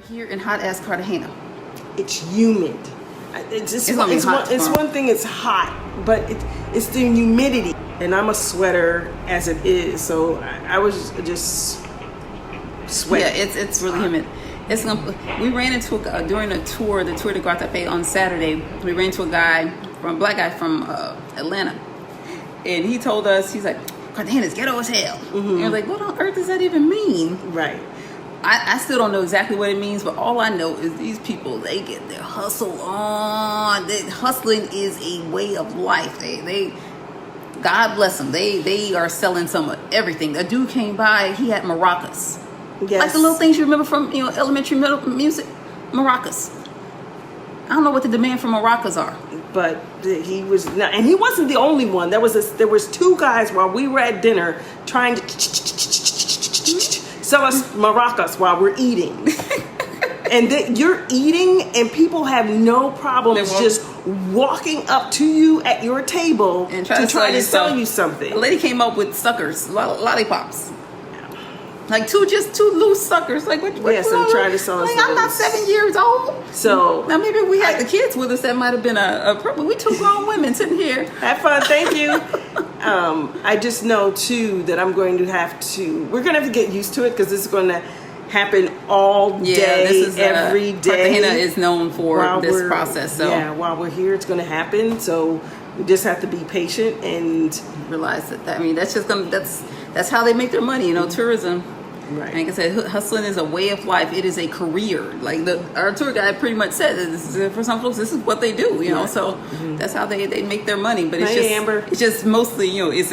here in hot ass Cartagena? It's humid. It's one thing. It's hot, but it's the humidity, and I'm a sweater as it is. So I was just sweating. Yeah, it's really humid. We ran into during the tour de Guatapé on Saturday. We ran into a black guy from Atlanta, and he told us, he's like, Cartagena's ghetto as hell. Mm-hmm. And we're like, what on earth does that even mean? Right. I still don't know exactly what it means, but all I know is these people, they get their hustle on. Hustling is a way of life. They God bless them. They are selling some of everything. A dude came by, he had maracas. Yes. Like the little things you remember from elementary, middle music, maracas. I don't know what the demand for maracas are. But he was not, and he wasn't the only one. There was two guys while we were at dinner trying to sell us maracas while we're eating. And you're eating, and people have no problems just walking up to you at your table and try to sell you something. A lady came up with suckers, lollipops. Like two loose suckers. Like what? Yes, I'm trying to sell us. Like, I'm not 7 years old. So now maybe if we had the kids with us, that might have been a problem. We two grown women sitting here. Have fun, thank you. I just know too that we're going to have to get used to it, because this is going to happen all day, every day. Cartagena is known for this process. So while we're here, it's going to happen. So we just have to be patient and realize that. I mean, that's how they make their money. Tourism. Right. Like I said, hustling is a way of life. It is a career. Like our tour guide pretty much said, for some folks, this is what they do. So that's how they make their money. But it's just mostly it's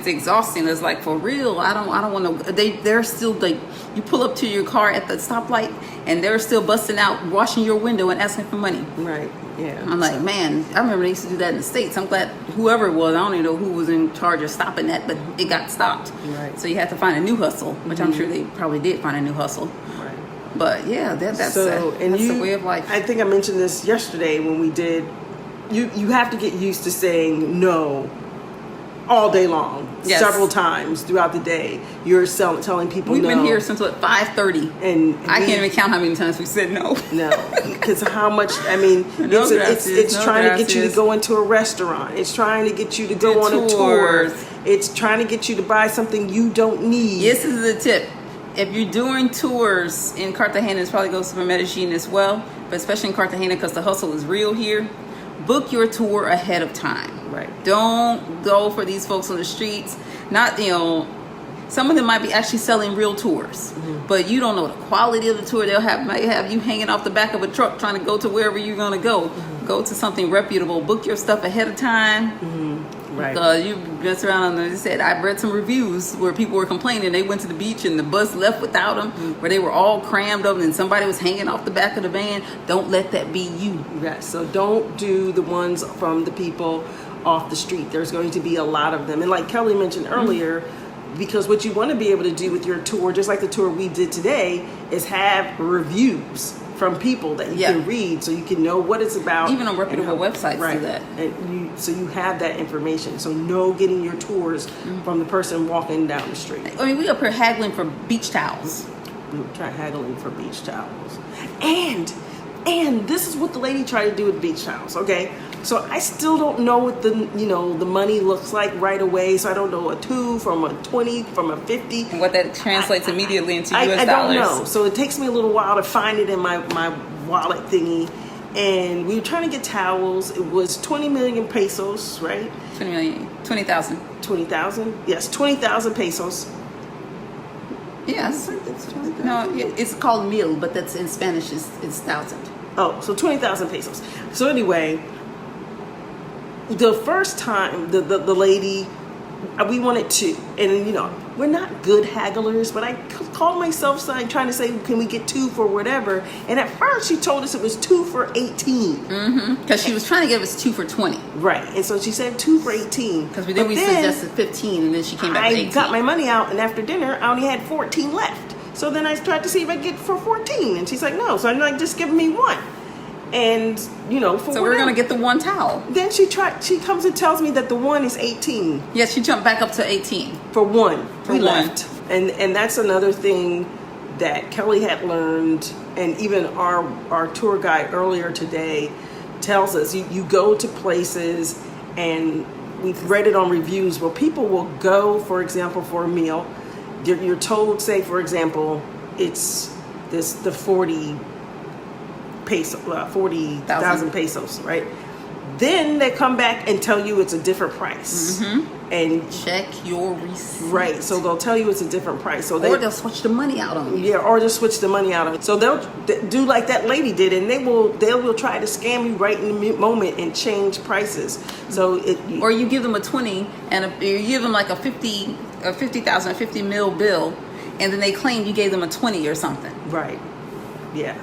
exhausting. It's like, for real. I don't want to. They're still like, you pull up to your car at the stoplight and they're still busting out, washing your window and asking for money. Right. Yeah. I'm like, man, I remember they used to do that in the States. I'm glad whoever it was, I don't even know who was in charge of stopping that, but it got stopped. Right. So you had to find a new hustle, which I'm sure they probably did find a new hustle. Right. But yeah, that's the way of life. I think I mentioned this yesterday when we did. You have to get used to saying no all day long. Yes. Several times throughout the day. You're telling people We've no. been here since 5:30, and I can't even count how many times we said no. No, because how much? I mean, it's trying to get you to go into a restaurant. It's trying to get you to go on a tour. It's trying to get you to buy something you don't need. This is the tip. If you're doing tours in Cartagena, it probably goes for Medellin as well, but especially in Cartagena because the hustle is real here. Book your tour ahead of time. Right. Don't go for these folks on the streets. Not, some of them might be actually selling real tours, but you don't know the quality of the tour. Might have you hanging off the back of a truck trying to go to wherever you're going to go. Go to something reputable. Book your stuff ahead of time. Right. Because you mess around and they said, I've read some reviews where people were complaining they went to the beach and the bus left without them, where they were all crammed up and somebody was hanging off the back of the van. Don't let that be you. Right. So don't do the ones from the people off the street. There's going to be a lot of them. And like Kelly mentioned earlier, because what you want to be able to do with your tour, just like the tour we did today, is have reviews from people that you can read, so you can know what it's about. Even on reputable websites do that. And so you have that information. So know getting your tours from the person walking down the street. I mean, we up here haggling for beach towels. We try haggling for beach towels. And this is what the lady tried to do with beach towels, okay? So I still don't know what the money looks like right away. So I don't know a 2 from a 20 from a 50. And what that translates immediately into US dollars. I don't know. So it takes me a little while to find it in my wallet thingy. And we were trying to get towels. It was 20 million pesos, right? 20 million. 20,000. 20,000? Yes, 20,000 pesos. Yes. No, it's called mil, but that's in Spanish it's 1,000. Oh, so 20,000 pesos. So anyway, the first time the lady, we wanted to, and we're not good hagglers, but I called myself trying to say, can we get 2 for whatever? And at first she told us it was 2 for 18. Because she was trying to give us 2 for 20. Right. And so she said 2 for 18. Because then we suggested 15, and then she came back with 18. I got my money out, and after dinner I only had 14 left. So then I tried to see if I could get for 14, and she's like, no. So I'm like, just give me 1. And so we're gonna get the 1 towel. Then she comes and tells me that the 1 is 18. Yes, she jumped back up to 18 for 1. We left, and that's another thing that Kelly had learned and even our tour guide earlier today tells us you go to places, and we've read it on reviews where people will go, for example, for a meal. You're told, say, for example, it's the 40,000 pesos, right? Then they come back and tell you it's a different price. And check your receipt. Right, so they'll tell you it's a different price. So they'll switch the money out on you. Yeah, or just switch the money out on you. So they'll do like that lady did, and they will try to scam you right in the moment and change prices. So or you give them a 20, and you give them like a 50 mil bill, and then they claim you gave them a 20 or something. Right. Yeah.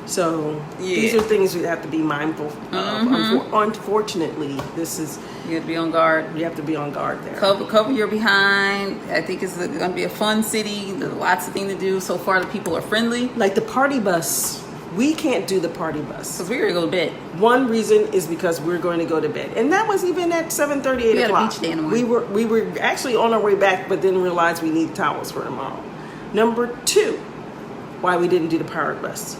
So these are things we have to be mindful of. Unfortunately, you have to be on guard. You have to be on guard there. Cover your behind. I think it's going to be a fun city. There's lots of things to do. So far, the people are friendly. Like the party bus. We can't do the party bus. Because we're going to go to bed. One reason is because we're going to go to bed. And that was even at 7:30, 8 o'clock. We had a beach day in the morning. We were actually on our way back, but then realized we need towels for tomorrow. Number 2, why we didn't do the party bus.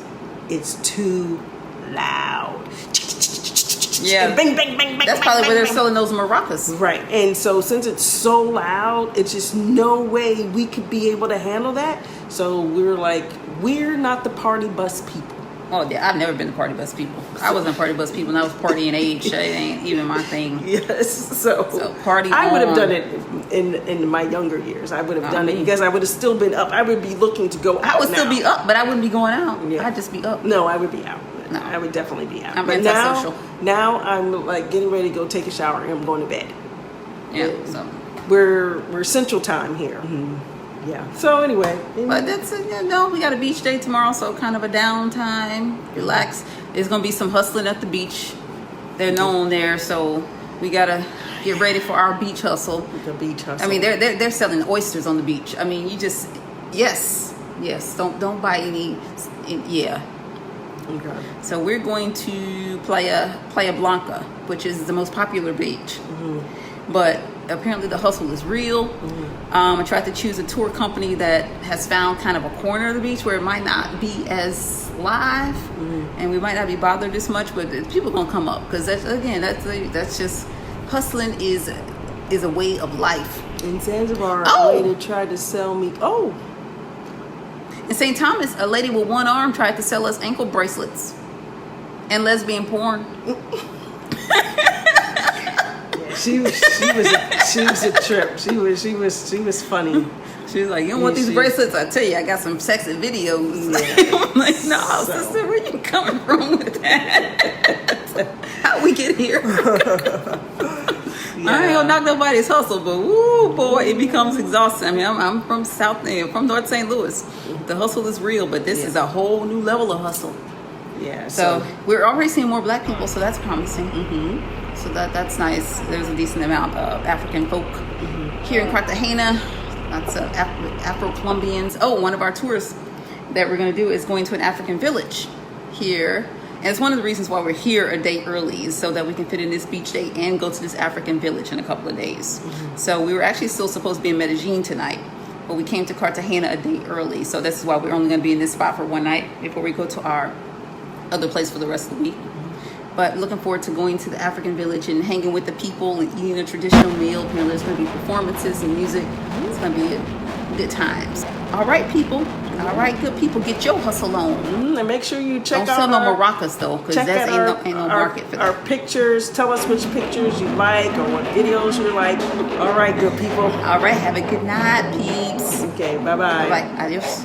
It's too loud. Yeah. Bang, bang, bang, bang. That's probably where they're selling those maracas. Right. And so since it's so loud, it's just no way we could be able to handle that. So we're like, we're not the party bus people. Oh, yeah. I've never been to party bus people. I wasn't party bus people, and I was partying age. It ain't even my thing. Yes. So party I would have on. done it in my younger years. I would have done it because I would have still been up. I would be looking to go out. I would still be up, but I wouldn't be going out. Yeah. I'd just be up. No, I would be out. No. I would definitely be out. I'm but antisocial. now I'm like getting ready to go take a shower and I'm going to bed. Yeah. So we're Central Time here. Yeah. So anyway, but that's we got a beach day tomorrow, so kind of a downtime, relax. There's gonna be some hustling at the beach. They're known there, so we gotta get ready for our beach hustle. The beach hustle. I mean, they're selling oysters on the beach. I mean, you just yes. Don't buy any. Yeah. Okay. So we're going to Playa Blanca, which is the most popular beach. But apparently the hustle is real. I tried to choose a tour company that has found kind of a corner of the beach where it might not be as live, and we might not be bothered as much, but people gonna come up because that's just hustling is a way of life. In Zanzibar, a lady tried to sell me. In St. Thomas, a lady with one arm tried to sell us ankle bracelets and lesbian porn. She was a trip. She was funny. She was like, "You don't want these bracelets? I tell you, I got some sexy videos." Yeah. I'm like, "No, sister, where you coming from with that? How we get here?" I ain't gonna knock nobody's hustle, but woo, boy, it becomes exhausting. I mean, I'm from from North St. Louis. The hustle is real, but this is a whole new level of hustle. Yeah. So we're already seeing more black people, so that's promising. So that's nice. There's a decent amount of African folk here in Cartagena. Lots of Afro-Colombians. Oh, one of our tours that we're going to do is going to an African village here. And it's one of the reasons why we're here a day early, is so that we can fit in this beach day and go to this African village in a couple of days. So we were actually still supposed to be in Medellin tonight, but we came to Cartagena a day early. So this is why we're only going to be in this spot for one night before we go to our other place for the rest of the week. But looking forward to going to the African village and hanging with the people and eating a traditional meal. You know, there's going to be performances and music. It's going to be good times. All right, people. All right, good people. Get your hustle on. And make sure you check out Don't sell no maracas, though, because that ain't no market for that. Our pictures. Tell us which pictures you like or what videos you like. All right, good people. All right, have a good night, peeps. Okay, bye-bye. Bye-bye. Adios.